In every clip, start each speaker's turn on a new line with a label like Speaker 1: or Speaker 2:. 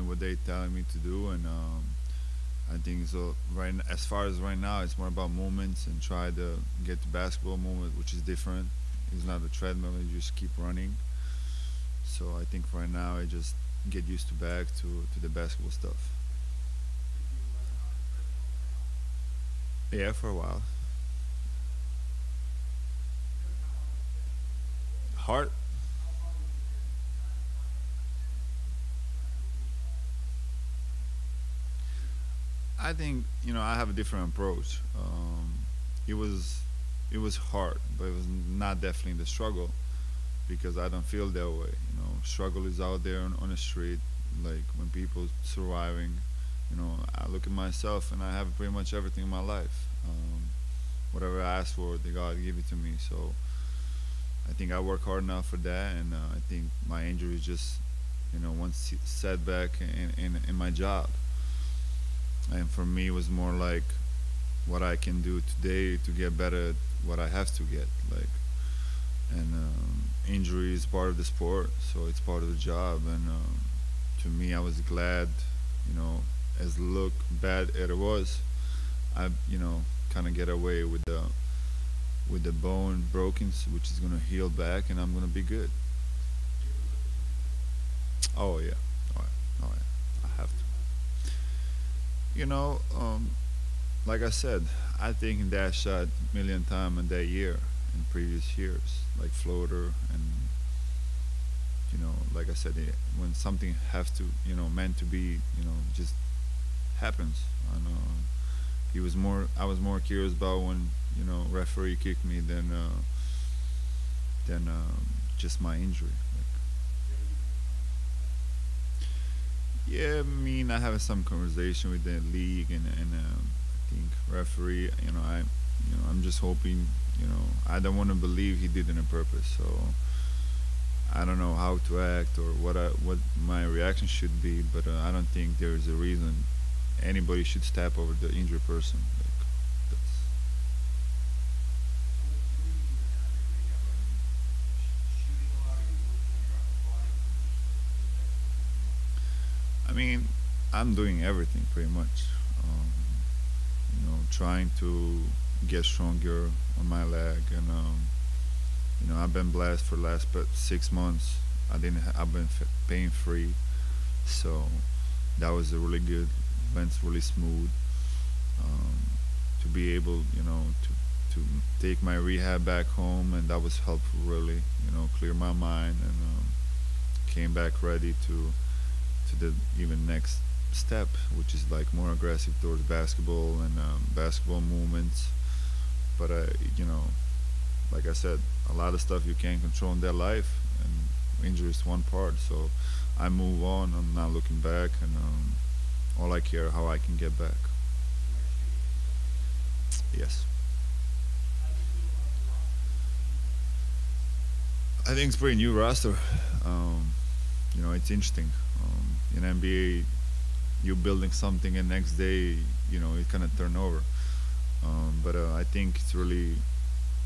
Speaker 1: doing what they telling me to do, and I think so. As far as right now, it's more about moments and try to get the basketball moment, which is different. It's not a treadmill; you just keep running. So I think right now I just get used to back to the basketball stuff. Yeah, for a while. Hard. I think I have a different approach. It was it was hard, but it was not definitely the struggle because I don't feel that way. Struggle is out there on the street, like when people surviving. I look at myself and I have pretty much everything in my life. Whatever I ask for, the God give it to me. So I think I work hard enough for that, and I think my injury is just one setback in my job. And for me, it was more like what I can do today to get better at what I have to get. Like, and injury is part of the sport, so it's part of the job. And to me, I was glad, you know, as look bad as it was, I kind of get away with the bone broken, which is gonna heal back, and I'm gonna be good. Oh yeah, oh yeah, oh yeah. I have to. You know, like I said, I think in that shot million time in that year, in previous years, like floater, and like I said, when something have to, meant to be, just happens. I know. He was more. I was more curious about when referee kicked me than just my injury. Like, yeah, I mean, I have some conversation with the league and I think referee. I'm just hoping. I don't want to believe he did it on purpose. So I don't know how to act or what my reaction should be, but I don't think there is a reason anybody should step over the injured person. Like, that's, I mean, I'm doing everything pretty much. Um, trying to get stronger on my leg, and I've been blessed for the last but 6 months. I've been pain free, so that was a really good. Went really smooth. Um, to be able, to take my rehab back home, and that was helpful. Really, clear my mind, and came back ready to the even next step, which is like more aggressive towards basketball and basketball movements. But like I said, a lot of stuff you can't control in their life, and injury is one part. So I move on. I'm not looking back, and all I care how I can get back. Yes, I think it's pretty new roster. Um, it's interesting. In NBA, you're building something, and next day, it kind of turn over. But I think it's really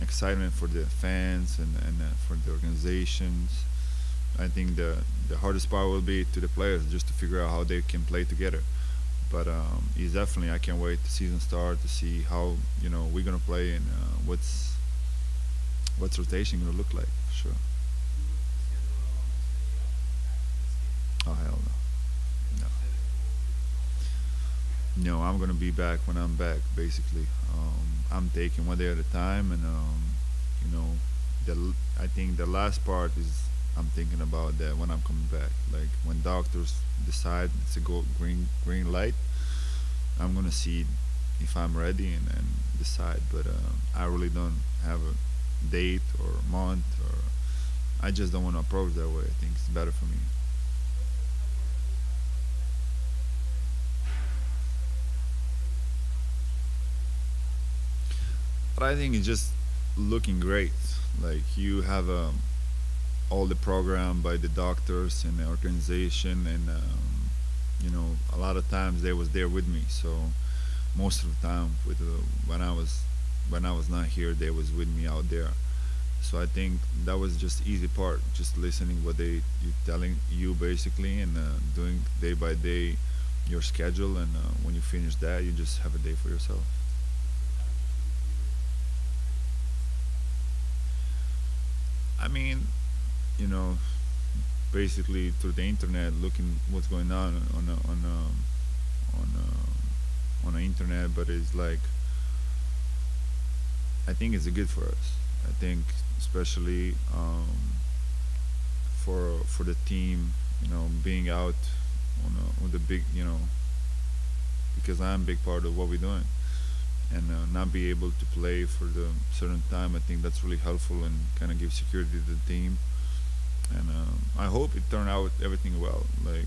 Speaker 1: excitement for the fans and for the organizations. I think the hardest part will be to the players just to figure out how they can play together. But it's definitely I can't wait the season start to see how we're gonna play and what's rotation gonna look like. For sure. Oh hell no, no. No, I'm gonna be back when I'm back. Basically, I'm taking one day at a time, and you know, I think the last part is I'm thinking about that when I'm coming back. Like when doctors decide it's a green light, I'm gonna see if I'm ready and decide. But I really don't have a date or month, or I just don't want to approach that way. I think it's better for me. But I think it's just looking great. Like you have all the program by the doctors and the organization, and a lot of times they was there with me. So most of the time, when I was not here, they was with me out there. So I think that was just easy part, just listening what they you telling you basically, and doing day by day your schedule, and when you finish that, you just have a day for yourself. I mean, you know, basically through the internet, looking what's going on the internet, but it's like I think it's good for us. I think especially for the team, being out on the big, because I'm a big part of what we're doing, and not be able to play for the certain time. I think that's really helpful and kind of gives security to the team. And I hope it turned out everything well. Like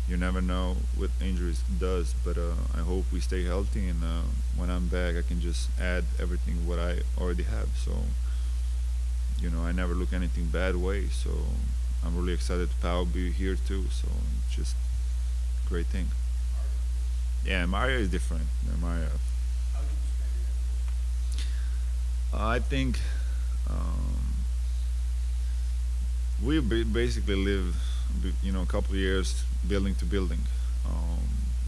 Speaker 1: you never know what injuries does, but I hope we stay healthy, and when I'm back, I can just add everything what I already have. So I never look anything bad way. So I'm really excited to Pau be here too. So just great thing. Yeah, Mario is different. Yeah, Mario. I think um, we basically live, a couple of years building to building,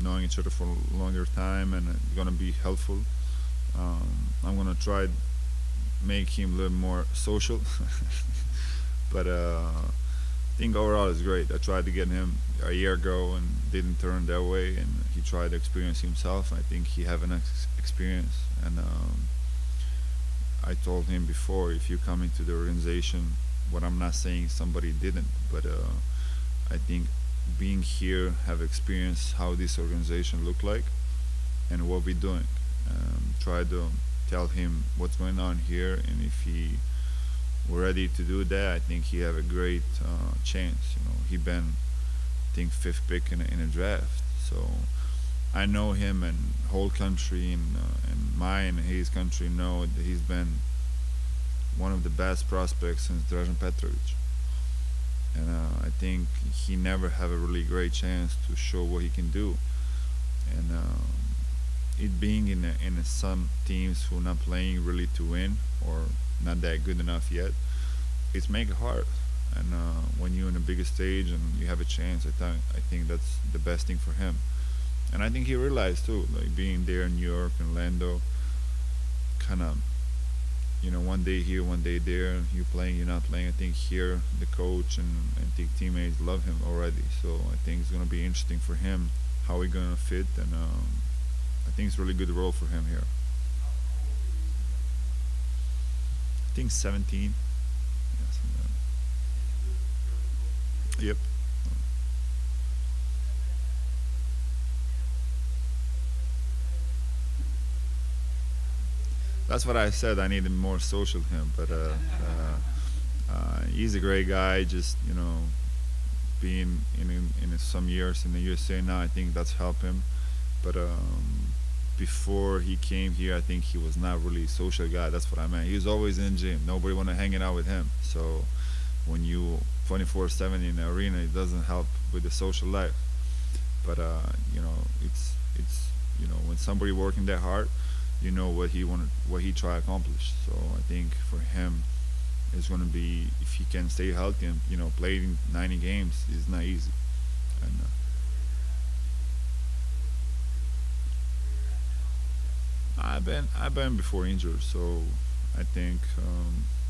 Speaker 1: knowing each other for a longer time, and it's gonna be helpful. I'm gonna try make him a little more social, but I think overall it's great. I tried to get him a year ago and didn't turn that way, and he tried to experience himself. I think he have an experience, and I told him before, if you come into the organization, what I'm not saying somebody didn't, but I think being here, have experienced how this organization look like and what we're doing. Try to tell him what's going on here, and if he were ready to do that, I think he have a great chance. He been, I think, fifth pick in a draft, so I know him, and whole country and mine and his country know that he's been one of the best prospects since Dražen Petrovic. And I think he never have a really great chance to show what he can do. And it being in some teams who are not playing really to win or not that good enough yet, it's make it hard. And when you're in a bigger stage and you have a chance, I think that's the best thing for him. And I think he realized too, like being there in New York and Orlando, kind of, one day here, one day there, you playing, you're not playing. I think here the coach and the teammates love him already. So I think it's gonna be interesting for him how he gonna fit, and I think it's a really good role for him here. I think 17. Yeah, something like that. Yep. That's what I said. I needed more social him, but he's a great guy. Just being in some years in the USA now, I think that's helped him. But before he came here, I think he was not really a social guy. That's what I meant. He was always in gym. Nobody want to hanging out with him. So when you 24/7 in the arena, it doesn't help with the social life. But it's when somebody working that hard, what he wanted, what he try to accomplish. So I think for him, it's going to be, if he can stay healthy and play in 90 games, it's not easy. And I've been before injured, so I think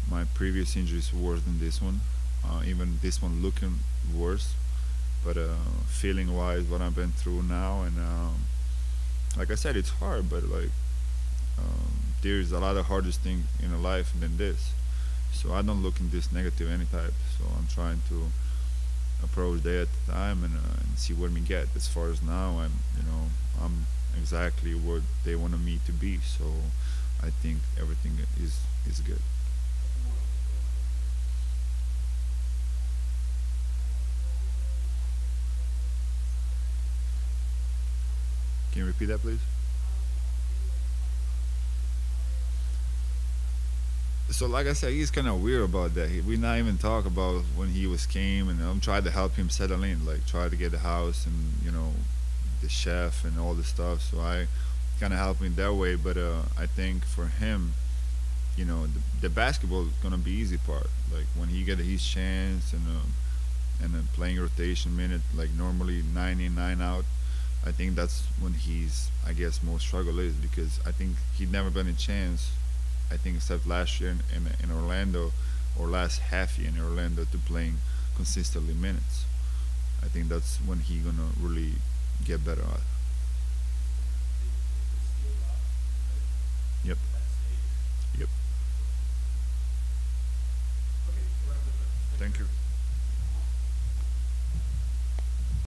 Speaker 1: my previous injury is worse than this one. Even this one looking worse, but feeling wise, what I've been through now, and like I said, it's hard, but like there's a lot of hardest thing in a life than this. So I don't look in this negative any type. So I'm trying to approach day at a time, and see where we get. As far as now, I'm exactly where they wanted me to be. So I think everything is good. Can you repeat that, please? So like I said, he's kind of weird about that. We not even talk about when he was came, and I'm trying to help him settle in, like try to get the house and the chef and all the stuff. So I kind of help him that way. But I think for him, the basketball is gonna be easy part. Like when he get his chance and then playing rotation minute, like normally 99 out. I think that's when he's, I guess, most struggle is because I think he'd never been a chance. I think except last year in Orlando, or last half year in Orlando to playing consistently minutes. I think that's when he gonna really get better at. Yep.